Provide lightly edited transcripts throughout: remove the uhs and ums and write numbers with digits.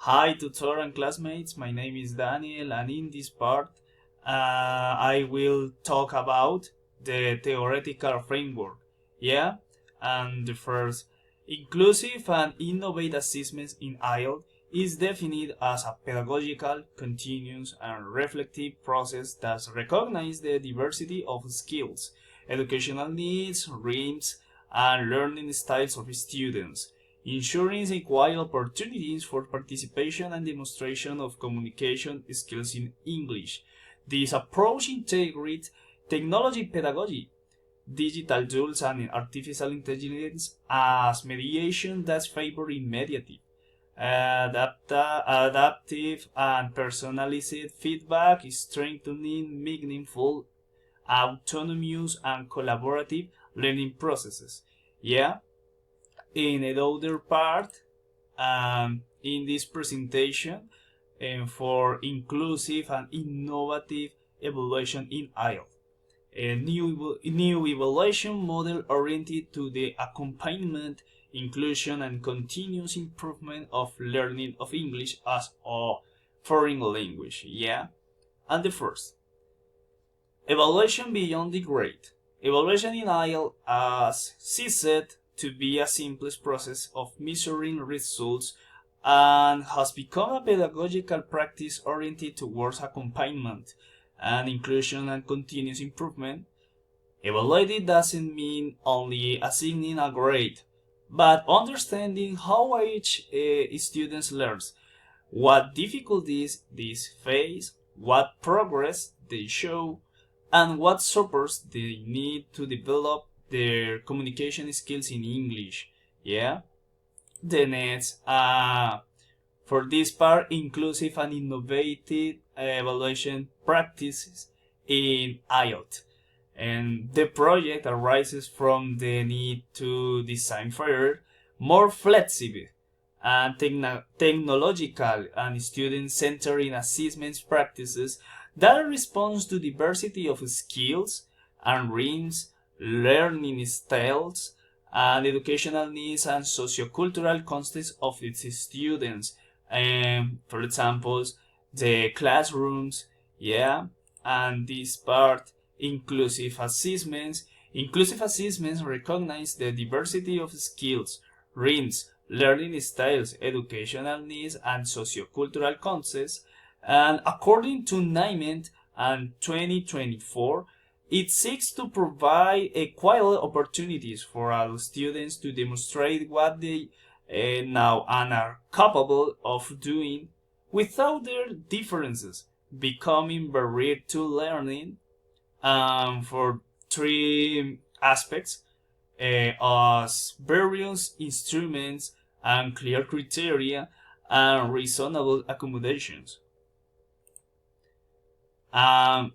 Hi, tutor and classmates. My name is Daniel, and in this part, I will talk about the theoretical framework. Yeah, and the first, inclusive and innovative assessments in IELTS is defined as a pedagogical, continuous, and reflective process that recognizes the diversity of skills, educational needs, rhythms, and learning styles of students, ensuring equal opportunities for participation and demonstration of communication skills in English. This approach integrates technology pedagogy, digital tools, and artificial intelligence as mediation that favor immediate, adaptive, and personalized feedback, strengthening meaningful, autonomous, and collaborative learning processes. Yeah, in another part, in this presentation, for inclusive and innovative evaluation in IELTS. A new evaluation model oriented to the accompaniment, inclusion, and continuous improvement of learning of English as a foreign language. Yeah, and the first, evaluation beyond the grade. Evaluation in IELTS as ceased to be a simplest process of measuring results and has become a pedagogical practice oriented towards accompaniment and inclusion and continuous improvement. Evaluating doesn't mean only assigning a grade, but understanding how each student learns, what difficulties they face, what progress they show, and what supports they need to develop their communication skills in English. Yeah, the next, for this part, inclusive and innovative evaluation practices in IELTS. And the project arises from the need to design fairer, more flexible, and technological and student-centered assessment practices that responds to diversity of skills and rhythms, learning styles, and educational needs and sociocultural context of its students. For example, the classrooms, yeah, and this part, inclusive assessments. Inclusive assessments recognize the diversity of skills, rhythms, learning styles, educational needs, and sociocultural contexts. And according to NIMENT and 2024, it seeks to provide equal opportunities for all students to demonstrate what they know and are capable of doing without their differences becoming barrier to learning, for three aspects, as various instruments and clear criteria and reasonable accommodations.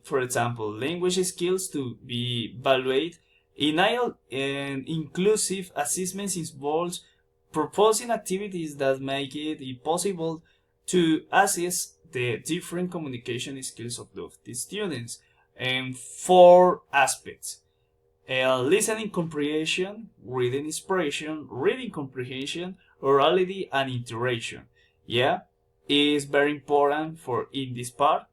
For example, language skills to be evaluated in IELTS, and inclusive assessments involves proposing activities that make it possible to assess the different communication skills of the students. And four aspects: listening comprehension, reading inspiration, reading comprehension, orality, and iteration. Yeah, is very important for in this part.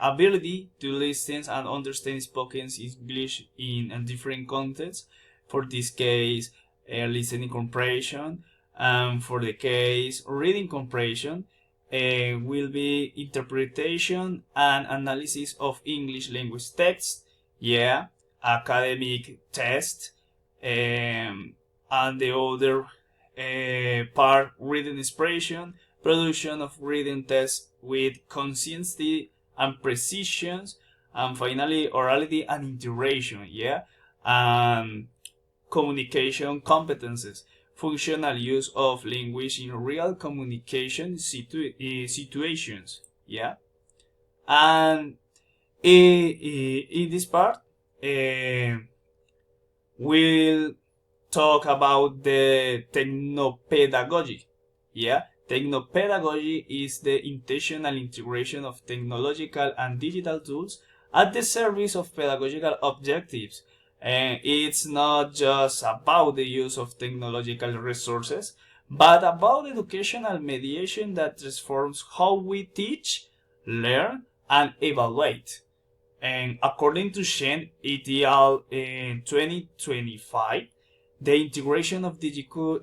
Ability to listen and understand spoken English in a different contexts. For this case, listening comprehension. For the case reading comprehension, will be interpretation and analysis of English language texts. Yeah, academic text. And the other part, reading inspiration, production of reading tests with consistency and precision, and finally orality and iteration. Yeah, communication competences, functional use of language in real communication situations. Yeah, and in this part, we'll talk about the technopedagogy. Yeah, technopedagogy is the intentional integration of technological and digital tools at the service of pedagogical objectives. And it's not just about the use of technological resources, but about educational mediation that transforms how we teach, learn, and evaluate. And according to Shen et al. In 2025, the integration of digital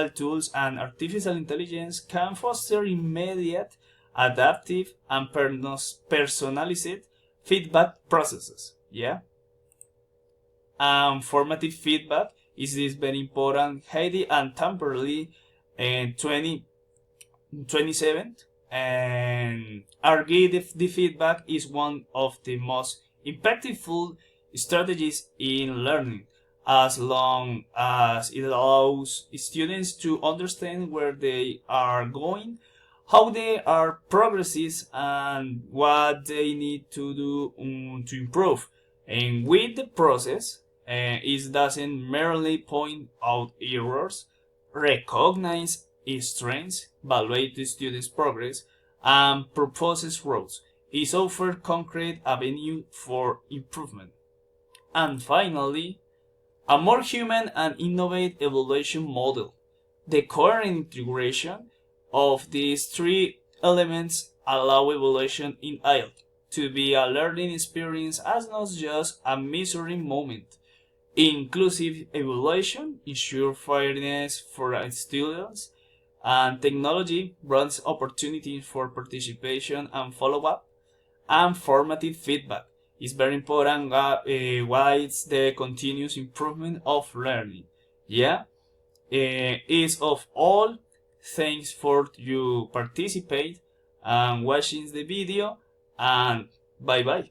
tools and artificial intelligence can foster immediate, adaptive, and personalized feedback processes. Yeah, and formative feedback is this very important. Heidi and Tamperley in 2027 and argue the feedback is one of the most impactful strategies in learning, as long as it allows students to understand where they are going, how they are progresses, and what they need to do to improve. And with the process, it doesn't merely point out errors, recognize strengths, evaluate the student's progress, and proposes roles. It offers concrete avenue for improvement. And finally, a more human and innovative evaluation model. The current integration of these three elements allow evaluation in IELTS to be a learning experience as not just a measuring moment. Inclusive evaluation ensures fairness for students, and technology brings opportunities for participation and follow-up, and formative feedback is very important. Why it's the continuous improvement of learning. Yeah, is of all. Thanks for you participate and watching the video, and bye bye.